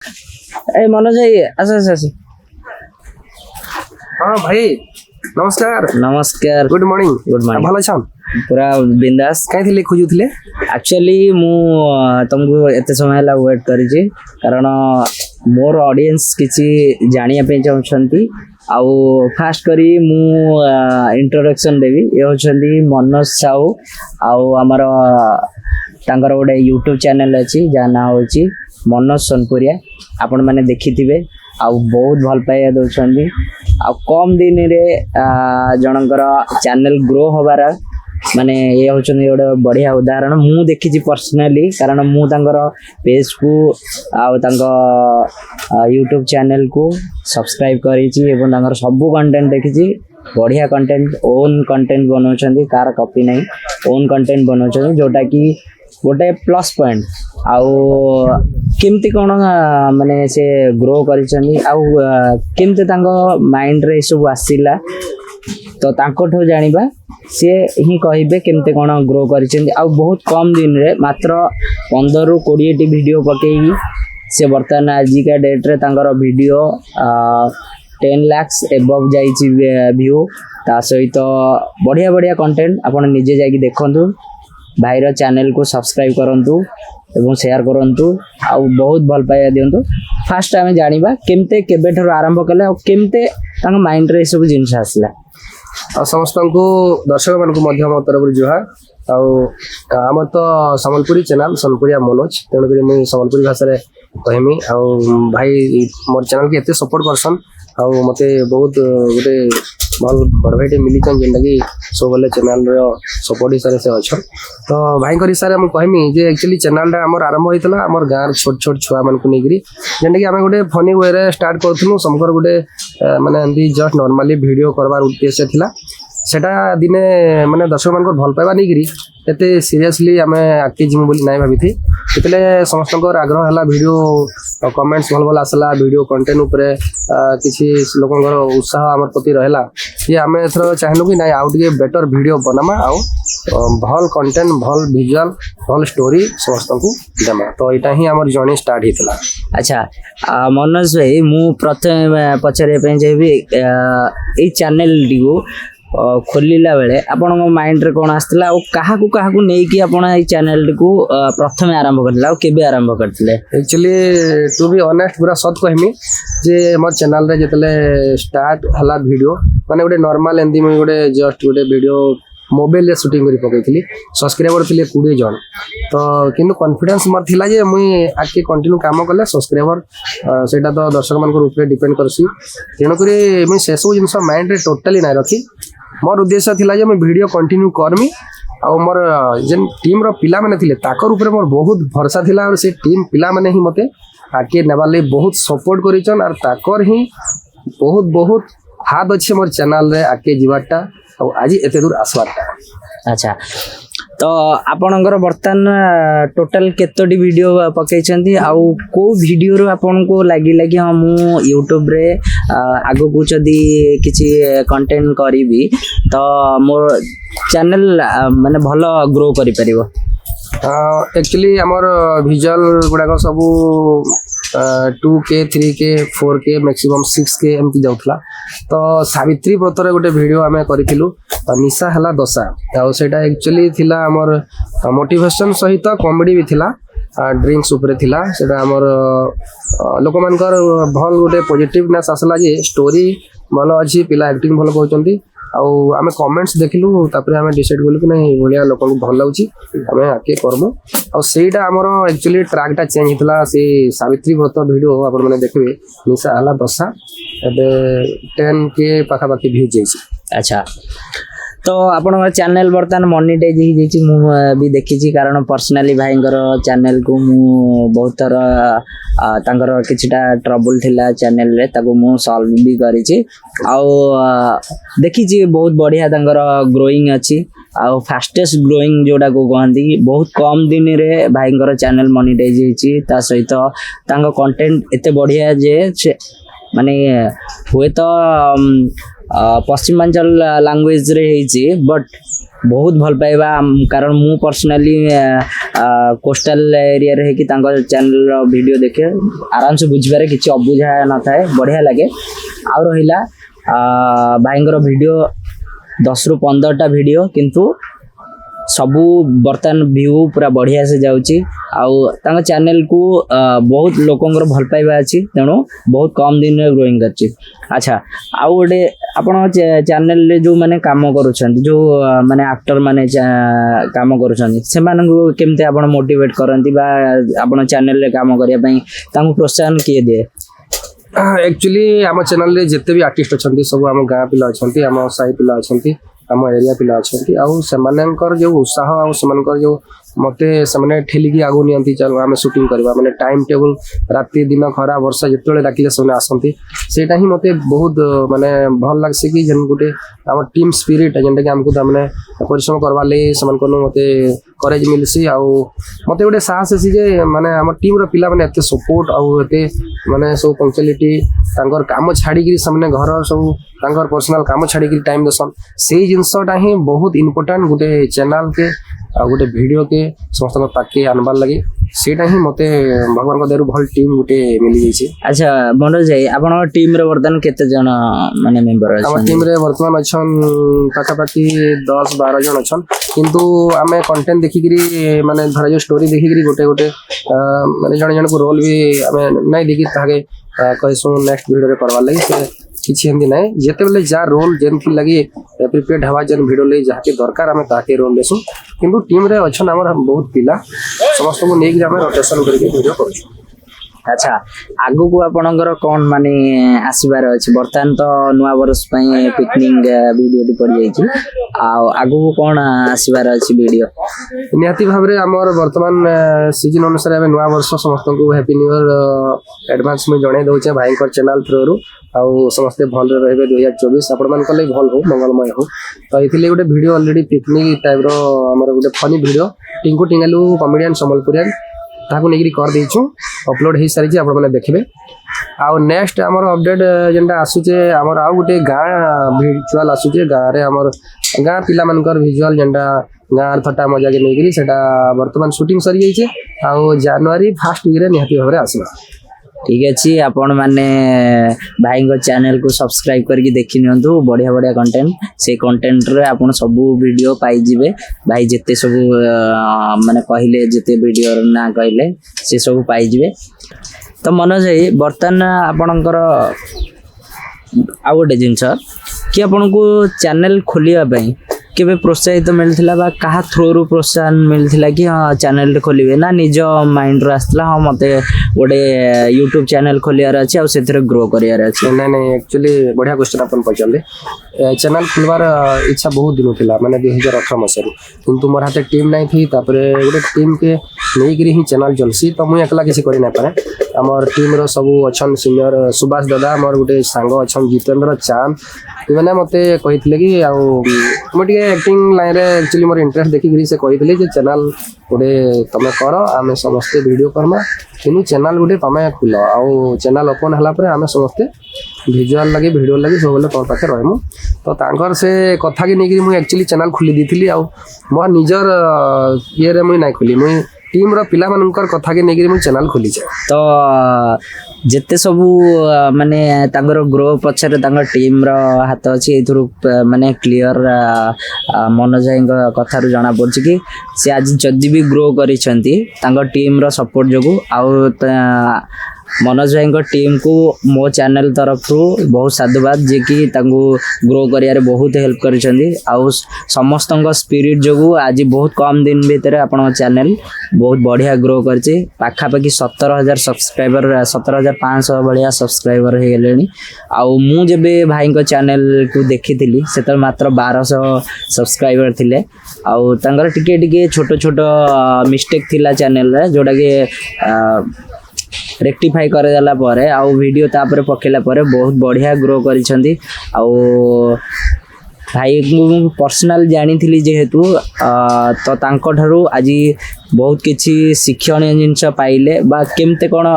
ए मनोज भाई आस आस आस हाँ भाई नमस्कार नमस्कार गुड मॉर्निंग गुड मॉर्निंग भल अच्छा पूरा बिंदास कहीं खोजुले एक्चुअली मु तुमको एत समय है वेट करी कारण मोर ऑडियंस किसी जानिया पे चाहछंती आउ फास्ट करी मु इंट्रोडक्शन देवी ये होछंती मनोज साहू आउ हमर तांकर गोटे यूट्यूब चैनल अच्छी जहाँ ना होची मनोज सोनपुरिया आपण मैंने देखी आउ बहुत भल पाइया दौरान आ कम दिन रे जनकर चैनल ग्रो हबार माने ये होचन गोटे बढ़िया उदाहरण मु देखी पर्सनाली कारण मु तांकर पेज को यूट्यूब चैनल को सब्सक्राइब करिछि एवं तांकर सब कंटेंट देखी बढ़िया कंटेंट ओन कंटेंट बनाउछंती कार कॉपी नहीं ओन कंटेंट बनाउछंती जोटा कि गोटे प्लस पॉइंट आउ केमती कौन माने से ग्रो करिछंती आउ केमती तांको माइंड रे सब आसीला तो तांको ठो जानिबा से ही कहिबे केमते कौन ग्रो करिछंती आउ बहुत कम दिन रे मात्र 15 रु 20 टी वीडियो पकेई से वर्तमान आजिका डेट रे तांकर वीडियो 10 लाख एबव जाइछि व्यू ता सहित बढ़िया बढ़िया कंटेंट आपण निजे जाकी देखंतु भाईर चैनल को सब्सक्राइब करंतु एवं शेयर करंतु आउ बहुत भल पाइया दियंतु फास्ट आमे जानिबा केमते केबे ठरो आरंभ कले आ केमते तांग माइंड रे सब जिंस आसला आ समस्त को दर्शक मान को मध्य मत तरफ जुहार आम तो संबलपुरी चैनल सोनपुरिया मनोज तेणुक मुझे संबलपुरी भाषा में कहमी भाई मोर चैनल के एते सपोर्ट करसन आउ मते बहुत गोटे भल बड़ भाई मिली जेनटा कि सब बेले चैनल सपोर्ट हिसाब से अच्छा तो भाई हिसाब से कहमी जे एक्चुअली चैनल आमर आरंभ होता आम गाँव छोट छोट छुआ मान को लेकर जेनटा कि आम गोटे फनी वे रे स्टार्ट करूँ समकर गोटे माने एमती जस्ट नॉर्मली वीडियो करवार उद्देश्य थिला सेटा दिने माने दर्शक मान भल पाइबा नहीं एते सीरियसली आम आगे जीमु बोली नाई भाभी थी इतने समस्त आग्रह है वीडियो कमेंट्स भल भल आसला वीडियो कंटेंट उपरे किसी लोकंर उत्साह आम प्रति रहा ये आम एथर चाहलु कि नाई आउ टे बेटर वीडियो बनामा आउ भल कंटेंट भल विजुअल भल स्टोरी समस्त को देमा तो यहाँ ही आम जर्नी स्टार्ट होता। अच्छा मनोज भाई मु प्रथम पचारे चाहिए ये चैनल टी खोलला बेले आपण माइंड रे कौन आसला क्या नहीं कि आपण ये चैनल को प्रथम आरंभ करथिला केबे आरंभ करथिले एक्चुअली टू बी ऑनेस्ट पूरा सत कहमी जे मोर चैनल रे जतले स्टार्ट हला वीडियो माने गोटे नॉर्मल एंदी मैं गोटे जस्ट गोटे वीडियो मोबाइल रे शूटिंग करी पकैथिली सब्सक्राइबर थिले 20 जन तो किंतु कॉन्फिडेंस मोर थिला जे मुई आके कंटिन्यू काम कले सब्सक्राइबर सेटा तो दर्शक मान को ऊपर डिपेंड करसी तेनो करी मुई से सब जिंस माइंड रे टोटली नै रखी मोर उद्देश्य थिला जे मैं वीडियो कंटिन्यू करमी आ मोर जेन टीम रो पिला माने थिले ताकर ऊपर मोर बहुत भरोसा थिला और से टीम पिला माने ही मते आके नेबार ले बहुत सपोर्ट करिचन और ताकर ही बहुत बहुत हाथ अच्छे मोर चैनल रे आके जीवाटा और आज एते दूर आसवाटा। अच्छा तो आपणकर बर्तमान टोटल केतोटी वीडियो पकई आउ को वीडियो रो आपन को लागिला कि हाँ मु यूट्यूब रे आगो को जदी किछि कंटेंट करिवि तो मोर चैनल माने भलो ग्रो करि परिबो एक्चुअली आमर विजुअल गुड़ाक सब 2K 3K 4K maximum 6K एमती जाउथला तो सावित्री व्रतर गोटे वीडियो आमे करिथिलु निशा हला दशा आ सेटा एक्चुअली थिला आमर मोटिवेशन सहित कॉमेडी भी थिला ड्रिंक्स ऊपर थिला सेटा आमर लोक मानकर भल गोटे पॉजिटिवनेस आसला जे स्टोरी भल अछि पिला एक्टिंग भल कहउचंती आउ आमे कमेंट्स देखिलु तापर आमे डिसाइड करलु कि नहीं बढ़िया लोक को भल लाउची आमे आके करबो आ सेटा हमर एक्चुअली ट्रैकटा चेंज हितला से सावित्री व्रत वीडियो आपण माने देखबे निशा हला दशा एबे 10K पाखा पाखी व्यू जाइछि। अच्छा तो आपन चैनल बर्तमान मोनेटाइज हो जाइछि मु भी देखिछि कारण पर्सनली भाईंकर चैनल को मु बहुत थर तांकर किछटा ट्रबल थिला चैनल रे ताको मु सॉल्व भी करिछि आउ देखिछि बहुत बढ़िया तांकर ग्रोइंग अछि आउ फास्टेस्ट ग्रोइंग जोड़ा को कहंती बहुत कम दिन रे भाईंकर चैनल मोनेटाइज होइछि ता सहित तांको कंटेंट एते बढ़िया जे माने हुए तो पश्चिमांचल लैंग्वेज रे बट बहुत भल पाइबा कारण मु पर्सनाली कोस्टल एरिया रे कि चैनल वीडियो देखे आराम से बुझिबारे किछि अबुझा न थाए बढ़िया लगे आ रहिला भाईंगर वीडियो 10 रु 15टा वीडियो किंतु सबू बर्तमान व्यू पूरा बढ़िया से जाउची आउ तांग चैनल को बहुत लोकंगर भल पाइबा अछि तेणु बहुत कम दिन रे ग्रोइंग करछि। अच्छा आउ गोटे आपण चैनल रे जो माने काम करूछंती जो माने एक्टर माने काम करूछंती से माने केमते आपण मोटिवेट करंती बा आपण चैनल रे काम करिया पई तांग प्रोत्साहन किए दे? एक्चुअली आम चैनल रे जिते भी आर्टिस्ट अच्छा सब आम गाँ पिला अच्छा आम साई पिला अच्छा आम एरिया पिला अच्छा आउ जो उत्साह आउ जो मते से ठेलिकी आगु नियंती आम शूटिंग करवा माने टाइम टेबल राति दिन खरा वर्षा जिते डाकिले से आसती सेटा ही मते बहुत माने भल लगसी कि जेन गोटे आम टीम स्पिरिट जेनटा कि आमको मैंने परिश्रम करवा लगे से मते करेज मिलसी आउ मते गोटे साहस आसी जे माने आम टीम रो पिला माने एते सपोर्ट आउ एते माने सब पंक्चुअलिटी तांकर काम छाड़ी घर सब तांकर पर्सनल काम छाड़ी टाइम देसन से जिनसटा ही बहुत इम्पोर्टेंट गोटे चैनल के आ गोटे वीडियो के समस्त पाके आनबार लगे सेटा ही मते भगवान दयारु भल टीम गोटे मिली जाइए। अच्छा मनोज भाई आपण टीम रे वर्तमान केते जन माने मेंबर अछन? हम टीम रे वर्तमान अछन पाखापाखी 10-12 जन अछन किंतु आमे कंटेंट देखि करी माने धरा जो स्टोरी देखि करी गोटे गोटे माने जण जण को रोल भी आमे नै देखि ताके कहसु नेक्स्ट वीडियो रे करवा लगी से किछि हिंदी नै जेते बेले जा रोल जेन की लगी प्रिपेयर्ड हवा जेन वीडियो ले जाके दरकार आमे ताके रोल लेसु किंतु टीम रे अछन हमर बहुत पिला समस्त को नेक आमे रोटेशन करके वीडियो करछु। अच्छा आगु को आपणकर कौन माने आसीबार अछि वर्तमान तो नुआ वर्ष पई पिकनिक वीडियो टी पड़ जाई छी आ आगु को कौन आसीबार अछि वीडियो? निहाती भाव रे हमर वर्तमान सीजन अनुसार आमे नुआ वर्ष समस्त को हैप्पी न्यू ईयर एडवांस में जणे दउचे भाई को चैनल थ्रू रु आउ समस्त भल रहबे 2024 आपण मान कले भल हो मंगलमय हो तो इथिले गोटे वीडियो ऑलरेडी पिकनिक टाइप रो हमर गोटे फनी वीडियो टिंकू टिंगालू कॉमेडियन संबलपुरियन ताको नेगिरी कर देछु अपलोड हे सारी आपण माने देखबे आउ नेक्स्ट हमर अपडेट जेंटा आसुचे हमर आउ गोटे गाँ विजुअल आसुचे गाँ रे हमर गाँ पिला मानकर विजुअल जेंटा गाँ थट्टा मजा के नेगिरी सेटा वर्तमान शूटिंग सरी जाइछे आउ जनवरी फर्स्ट वीक रे निहाती भाबरे आसीबा। ठीक अच्छे आपण मैंने भाई को चैनल को सब्सक्राइब करके देखी नियंतु बढ़िया बढ़िया कंटेंट से कंटेंट रे आपण सब वीडियो पाई जिवे भाई जिते सब माने कहले जिते वीडियो ना कहले से सब पाई जिवे। तो मनोज भाई बर्तमान आपणकर आ गोटे जिनस कि आपण को चैनल खोलिया पई केबे प्रोत्साहित मिलथिला बा कहा थ्रू रु प्रोत्साहन मिलथिला कि हां चैनल रे खोलिबे ना निज माइंड रो आस्तला हां मते गोटे YouTube चैनल खोलियार अछि आ सेथरे ग्रो करियार अछि? नै नै एक्चुअली बढ़िया क्वेश्चन अपन पचले चैनल खुलवार इच्छा बहुत दिन थिला माने 2018 मसरु किंतु मोर हाथे टीम नै थी तापरे गोटे टीम के नै गिरी ही चैनल चलसी तो मु एकला किसी करि नै पारे हमर टीम रो सब अछन सीनियर सुभाष दादा हमर गोटे सांग अछन जितेंद्र चांद इमाने मते कहितले कि आ मोटिके एक्टिंग लाइन रे एक्चुअली मोर इंटरेस्ट देखि गिरी से कहितले जे चैनल गोटे तमे करो आमे समस्त वीडियो करमा किनु चैनल गोटे तमे खुलो आ चैनल ओपन हला पर आमे समस्त विजुअल लगे वीडियो लगे सब बोले तोर पाखे रहमु तो तांकर से कथा के नेगिरी मु एक्चुअली चैनल खुली दिथिली आ मो निजर ये रे मु नै खुली मु टीम रो पिला मानकर कथा के नेगिरी मु चैनल खुली छे। तो जेते सब माने तांगर ग्रो पछरे तांगर टीम रो हाथ अछि एथुरु माने क्लियर मनोज भाई कथा रु जाना पड़छि कि से आज जदी भी ग्रो करी छंती तांगर टीम रो सपोर्ट जगु आ मनोज भाई टीम को मो चैनल तरफ बहुत साधुवाद जे कि तांगु ग्रो करियारे बहुत हेल्प करिसंदी आउ समस्त स्पिरिट जगु आज बहुत कम दिन भीतर आपण चैनल बहुत बढ़िया ग्रो करछि पाखापाखि 17,000 सब्सक्राइबर 17,500 बढ़िया सब्सक्राइबर हो गेलेनी आउ मु जेबे भाई को चैनल को देखिथिली सेतर मात्र 1200 सब्सक्राइबर थिले आउ तांगर टिके टिके छोटो छोटो मिस्टेक थिला चैनल रे जोडा के रेक्टिफाई करे जाला परे आउ वीडियो तापर पकेला परे बहुत बढ़िया ग्रो करिसंदी आउ भाई को पर्सनल जानी थी जेहेतु तो तांको ठारू आज बहुत किसी शिक्षणीय जिनस पाइले बा केमते कौन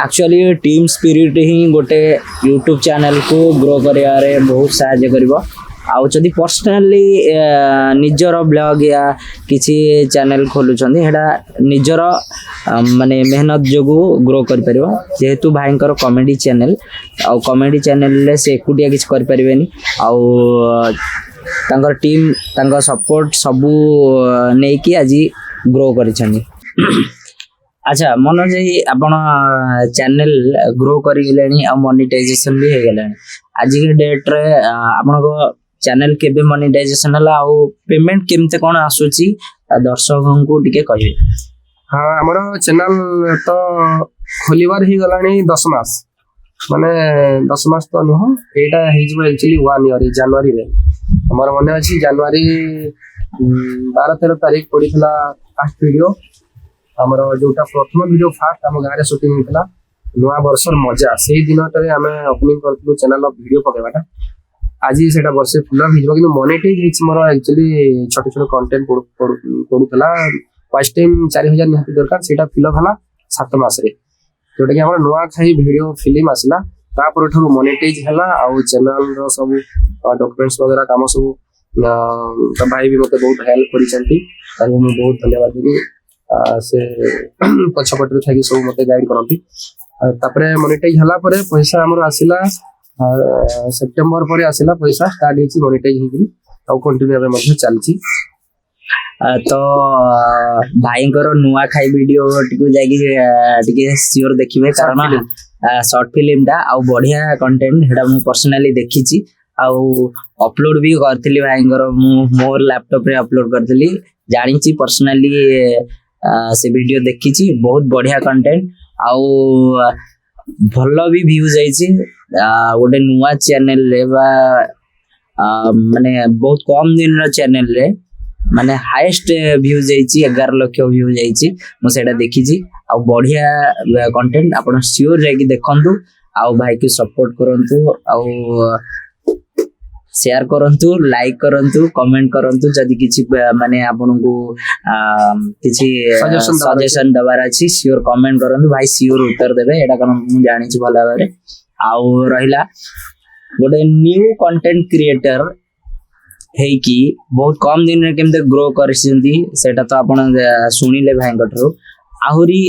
एक्चुअली टीम स्पिरिट ही गोटे यूट्यूब चैनल को ग्रो करियारे बहुत सहायता करिवो आउ जदि पर्सनाली निजर ब्लॉग या किसी चैनल खोलुछंदी हेडा निजर माने मेहनत जोगु ग्रो कर परिबो जेहेतु भाईंकर कॉमेडी चैनल आउ कॉमेडी चैनल ले से एकुटिया किछ कर परिबेनी आउ तांकर टीम तांकर सपोर्ट सबू नै कि आज ग्रो करिछंदी। अच्छा मनोज जी आपण चैनल ग्रो करी गेलेनी आ मोनेटाइजेशन भी हे गेलेनी आज के डेट रे आपण को चैनल केबे मोनेटाइजेशन हला आ पेमेंट केमते कोन आसुची दर्शकों को टिके कहिबे। हाँ हमर चैनल तो खोलिबार ही गलानी 10 मास माने 10 मास तो नुह एटा हिजबो एक्चुअली 1 ईयर जनवरी रे हमर मने अछि जनवरी 12-13 तारीख पडिथला फर्स्ट वीडियो हमर जोटा प्रथम वीडियो फर्स्ट हम गारे शूटिंग होतला नवा वर्षर मजा सेही दिनटरे हमें ओपनिंग करथलु चैनल वीडियो पकेबाटा आज सेटा वर्षे फुल हिजबो कि मोनेटाइज हिच मोर एक्चुअली छोटे छोटे कंटेंट पडुतला फर्स्ट टाइम 4000 निहाती दरकार सेटा फिल हला 7 मास रे जोटा कि हमर नवा खाई वीडियो फिल्म आसला तापर ठरु मोनेटाइज हला आ चैनल रो सब डॉक्यूमेंट्स वगैरह काम सब त भाई भी मते बहुत हेल्प करी चंती ताको मैं बहुत धन्यवाद देबी से पछपटरे थाकी सब मते गाइड करंती तापरे मोनेटाइज हला परे पैसा हमर आसिला सेप्टेम्बर परे आसिला पैसा स्टार्ट हेची मोनेटाइज हेकी आ कंटिन्यू एबे मध्ये चलची। तो भाईंकर नुआ खाई वीडियो टिको जागी टिके सियोर देखिबे कारण शॉर्ट फिल्म टा आ बढ़िया कंटेंट हेडा मु पर्सनली देखिची आ अपलोड भी करथिली भाईंकर मु मोर लैपटॉप रे अपलोड करथिली जानिची पर्सनली से वीडियो देखिची बहुत बढ़िया कंटेंट आ भलो भी व्यूज आइची गोटे नुआ चैनल रे बा माने बहुत कम दिन रो चैनल रे माने हाईएस्ट व्यूज आइची 11 लाख व्यूज आइची मु सेटा देखिची आ बढ़िया कंटेंट आपण श्योर जाकी देखंतु आ भाई के सपोर्ट करंतु आ शेयर करंतु लाइक करंतु कमेंट करंतु जदि किछि माने आपन को किछि सजेशन दबार अछि श्योर कमेंट करंतु भाई श्योर उत्तर देबे एटा कोन मु जानि छि भला बारे आ रहिला गोटे न्यू कंटेंट क्रिएटर है कि बहुत कम दिन रे केमते ग्रो करसिंदी सेटा तो आपण सुनिले भाईंकटरो आहुरी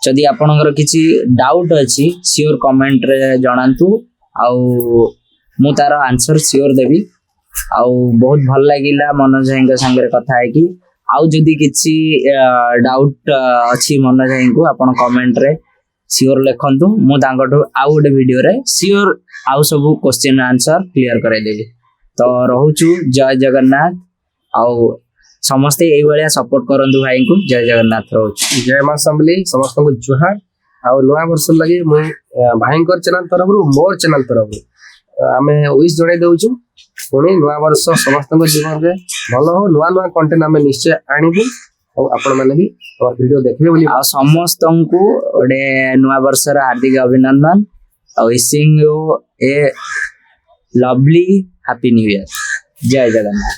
जदि आपनकर किछि डाउट अछि श्योर कमेंट रे जणांतु आ मु तार आंसर श्योर देबी आ बहुत भल लागिला मनोज भाई संगे कथा है कि आउ जदि किछि डाउट अछि मनोज भाई को आपण कमेंट रे श्योर लिखंतु मु तांगठो आउ गोटे वीडियो रे श्योर आउ सब क्वेश्चन आंसर क्लियर कराई देबी। तो रहूचु जय जगन्नाथ आउ समस्ते एई भलिया सपोर्ट करंतु भाई को जय जगन्नाथ रहूचु जय मां संबली समस्त को जुहार आ नवा वर्ष लगे मु भाईंकर चैनल तरफ मोर चैनल तरफ आमे विश जणाई दउछु पुणी नवा वर्ष समस्त जीवन रे भलो हो नुआ नुआ कंटेंट आमे निश्चय आनिबु और आपण माने भी और वीडियो देखबे बोली आ समस्त को ओडे नवा वर्ष रा हार्दिक अभिनंदन और wishing U A lovely happy new year जय जगन्नाथ।